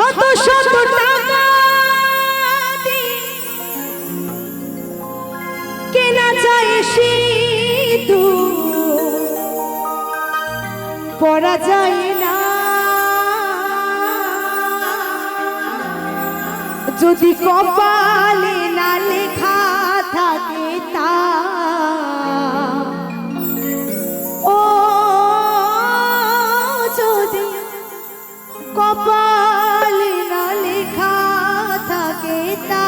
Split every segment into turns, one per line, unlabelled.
শত শত টাকা কেনা যায় সিঁদুর, পরা যায় না যদি কপালে না লেখা থাকে তা। ও যদি কপালে না লেখা থাকে তা।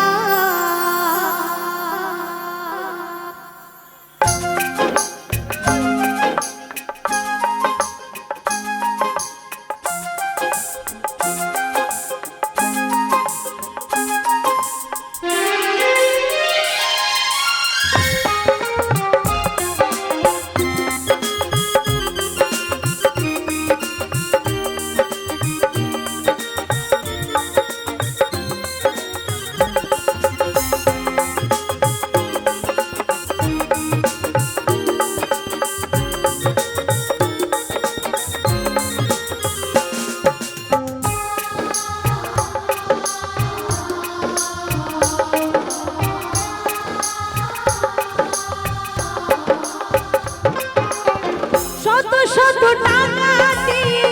শত টাকা দিয়ে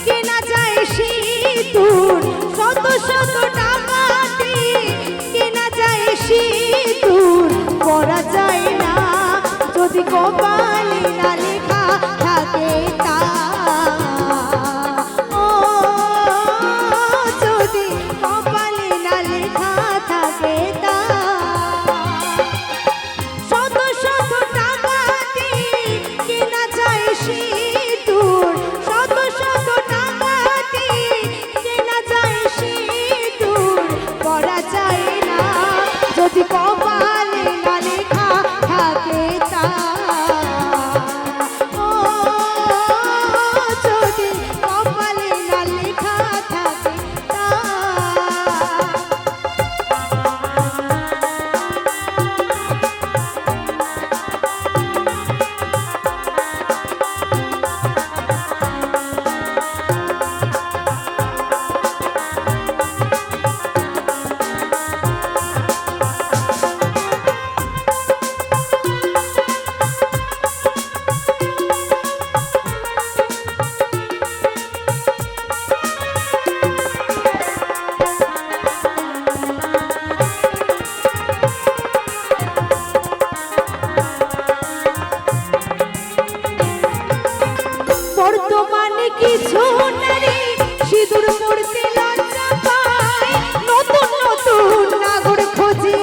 কেনা যায় সিঁদুর, শত শত টাকা দিয়ে কেনা যায় সিঁদুর, পরা যায় না যদি কপালে না লেখা থাকে তা। ও যদি কপালে না লেখা থাকে তা। শত শত টাকা দিয়ে কেনা যায় সিঁদুর, শত শত টাকা দিয়ে কেনা যায় সিঁদুর, পরা যায় না যদি কপালে না লেখা থাকে তা। ও যদি কপালে না লেখা থাকে তা। বর্তমানে কিছু নারী সিঁদুর পড়তে লজ্জা পায়, নতুন নতুন নাগর খোঁজে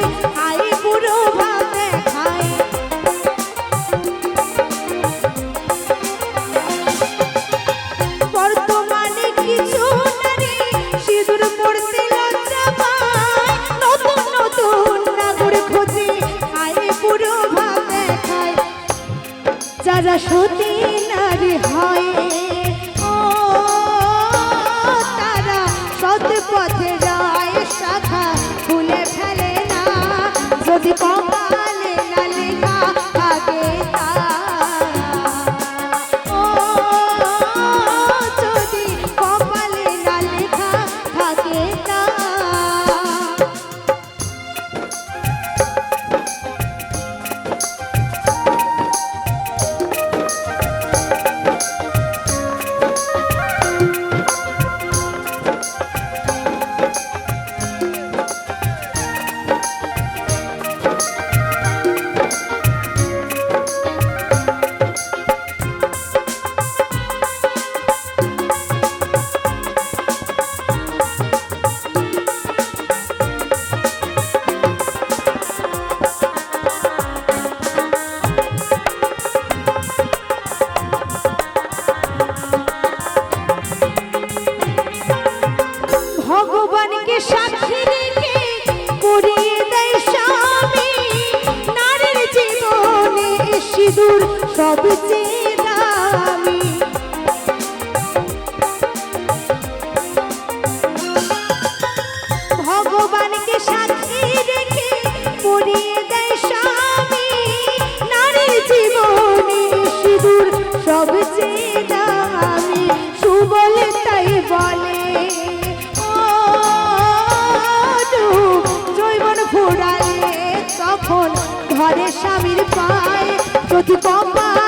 আই বুড়ো ভাব দেখায়। বর্তমানে কিছু নারী সিঁদুর পড়তে লজ্জা পায়, নতুন নতুন নাগর খোঁজে আই বুড়ো ভাব দেখায়। যারা সতী নারী হয় ও তারা সৎ পথে যায়, শাখা খুলে ফেলে না যদি কপালে না লেখা থাকে তা। ও যদি কপালে না লেখা থাকে তা। ভগবানকে সাক্ষী রেখে করিয়ে দেয় স্বামী, নারীর জীবনে সিঁদুর সবচেয়ে দামি। ভগবানকে সাক্ষী রেখে করিয়ে দেয় স্বামী, নারীর জীবনে সিঁদুর সবচেয়ে দামি। সুবলে তাই বলে ও যদি কপালে